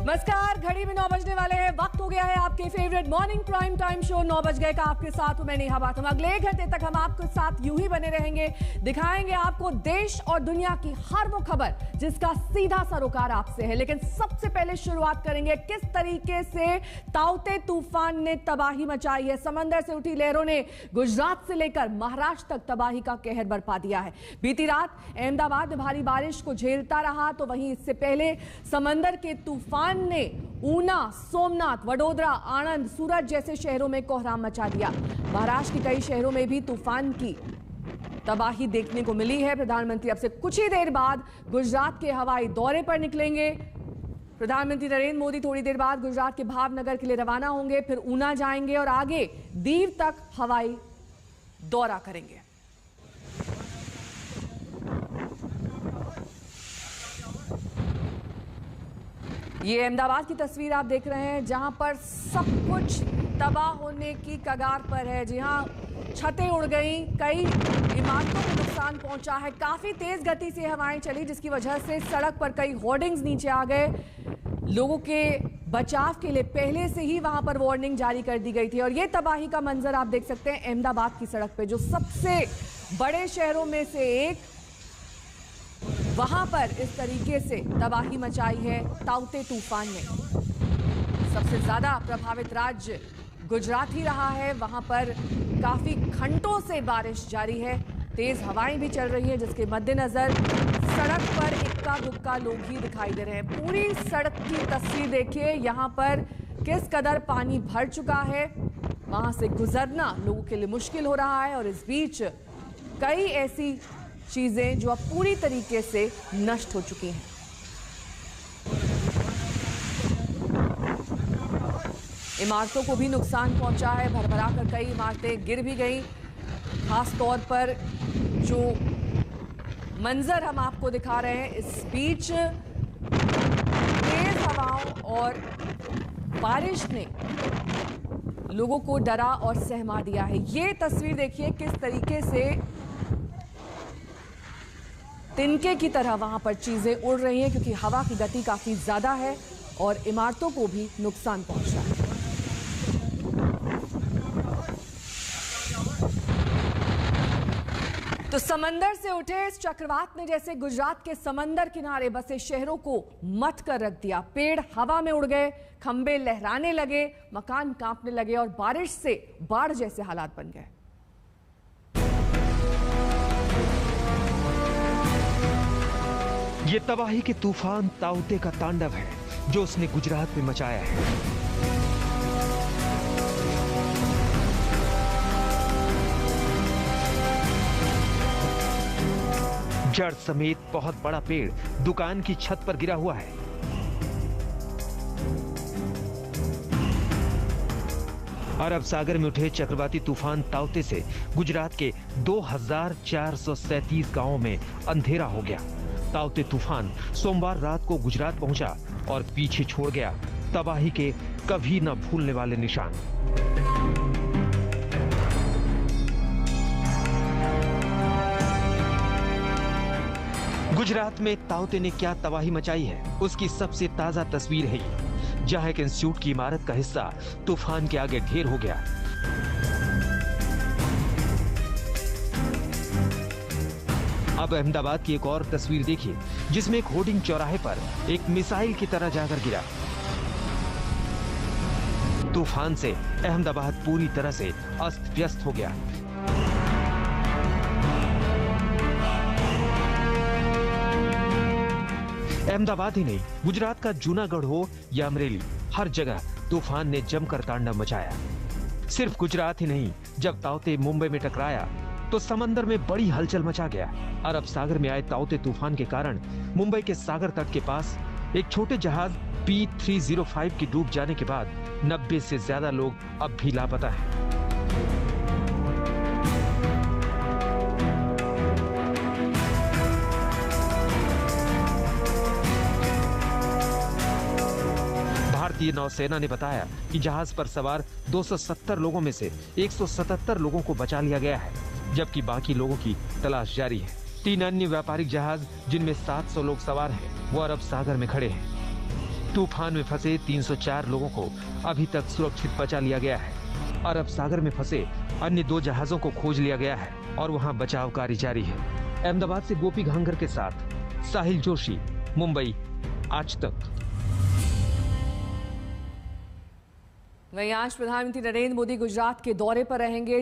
नमस्कार, घड़ी में 9 बजने वाले हैं। वक्त हो गया है आपके favourite morning prime time show 9 बज गए का। आपके साथ हूं मैं नेहा बातम। अगले 1 घंटे तक हम आपके साथ यूं ही बने रहेंगे। दिखाएंगे आपको देश और दुनिया की हर वो खबर जिसका सीधा सरोकार आपसे है। लेकिन सबसे पहले शुरुआत करेंगे किस तरीके से ताउते तूफान ने तबाही मचाई है। समंदर से उठी लहरों ने गुजरात से लेकर महाराष्ट्र तक तबाही का कहर बरपा दिया है। बीती रात अहमदाबाद में भारी बारिश को झेलता रहा, तो वहीं इससे पहले समंदर के तूफान ने ऊना, सोमनाथ, वडोदरा, आणंद, सूरत जैसे शहरों में कोहराम मचा दिया। महाराष्ट्र के कई शहरों में भी तूफान की तबाही देखने को मिली है। प्रधानमंत्री अब से कुछ ही देर बाद गुजरात के हवाई दौरे पर निकलेंगे। प्रधानमंत्री नरेंद्र मोदी थोड़ी देर बाद गुजरात के भावनगर के लिए रवाना होंगे, फिर ऊना जाएंगे और आगे दीव तक हवाई दौरा करेंगे। ये अहमदाबाद की तस्वीर आप देख रहे हैं, जहां पर सब कुछ तबाह होने की कगार पर है। जी हां, छतें उड़ गई, कई इमारतों को नुकसान पहुंचा है। काफी तेज गति से हवाएं चली, जिसकी वजह से सड़क पर कई होर्डिंग्स नीचे आ गए। लोगों के बचाव के लिए पहले से ही वहां पर वार्निंग जारी कर दी गई थी। और ये तबाही का मंजर आप देख सकते हैं अहमदाबाद की सड़क पे, जो सबसे बड़े शहरों में से एक, वहां पर इस तरीके से तबाही मचाई है ताउते तूफान ने। सबसे ज्यादा प्रभावित राज्य गुजरात ही रहा है। वहां पर काफी घंटों से बारिश जारी है, तेज हवाएं भी चल रही हैं, जिसके मद्देनजर सड़क पर इक्का दुक्का लोग ही दिखाई दे रहे हैं। पूरी सड़क की तस्वीर देखिए, यहां पर किस कदर पानी भर चुका है। वहां से गुजरना लोगों के लिए मुश्किल हो रहा है। और इस बीच कई ऐसी चीजें जो अब पूरी तरीके से नष्ट हो चुकी हैं। इमारतों को भी नुकसान पहुंचा है, भरभरा कर कई इमारतें गिर भी गई। खास तौर पर जो मंजर हम आपको दिखा रहे हैं, इस बीच तेज हवाओं और बारिश ने लोगों को डरा और सहमा दिया है। ये तस्वीर देखिए किस तरीके से तिनके की तरह वहां पर चीजें उड़ रही हैं, क्योंकि हवा की गति काफी ज्यादा है और इमारतों को भी नुकसान पहुंचा है। तो समंदर से उठे इस चक्रवात ने जैसे गुजरात के समंदर किनारे बसे शहरों को मथ कर रख दिया। पेड़ हवा में उड़ गए, खंबे लहराने लगे, मकान कांपने लगे और बारिश से बाढ़ जैसे हालात बन गए। ये तबाही के तूफान ताउते का तांडव है जो उसने गुजरात में मचाया है। जड़ समेत बहुत बड़ा पेड़ दुकान की छत पर गिरा हुआ है। अरब सागर में उठे चक्रवाती तूफान ताउते से गुजरात के 2437 गांवों में अंधेरा हो गया। ताउते तूफान सोमवार रात को गुजरात पहुंचा और पीछे छोड़ गया तबाही के कभी न भूलने वाले निशान। गुजरात में ताउते ने क्या तबाही मचाई है, उसकी सबसे ताजा तस्वीर है ये, जहां एक इंस्टीट्यूट की इमारत का हिस्सा तूफान के आगे ढेर हो गया। अब अहमदाबाद की एक और तस्वीर देखिए, जिसमें एक होर्डिंग चौराहे पर एक मिसाइल की तरह जाकर गिरा। तूफान से अहमदाबाद पूरी तरह से अस्त व्यस्त हो गया। अहमदाबाद ही नहीं, गुजरात का जूनागढ़ हो या अमरेली, हर जगह तूफान ने जमकर तांडव मचाया। सिर्फ गुजरात ही नहीं, जब ताउते मुंबई में टकराया तो समंदर में बड़ी हलचल मचा गया। अरब सागर में आए ताउते तूफान के कारण मुंबई के सागर तट के पास एक छोटे जहाज P305 की डूब जाने के बाद 90 से ज्यादा लोग अब भी लापता हैं। भारतीय नौसेना ने बताया कि जहाज पर सवार 270 लोगों में से 177 लोगों को बचा लिया गया है, जबकि बाकी लोगों की तलाश जारी है। 3 अन्य व्यापारिक जहाज जिनमें 700 लोग सवार हैं, वो अरब सागर में खड़े हैं। तूफान में फंसे 304 लोगों को अभी तक सुरक्षित बचा लिया गया है। अरब सागर में फंसे अन्य 2 जहाजों को खोज लिया गया है और वहां बचाव कार्य जारी है। अहमदाबाद से गोपी घांगर के साथ साहिल जोशी, मुंबई, आज तक। वहीं आज प्रधानमंत्री नरेंद्र मोदी गुजरात के दौरे पर रहेंगे।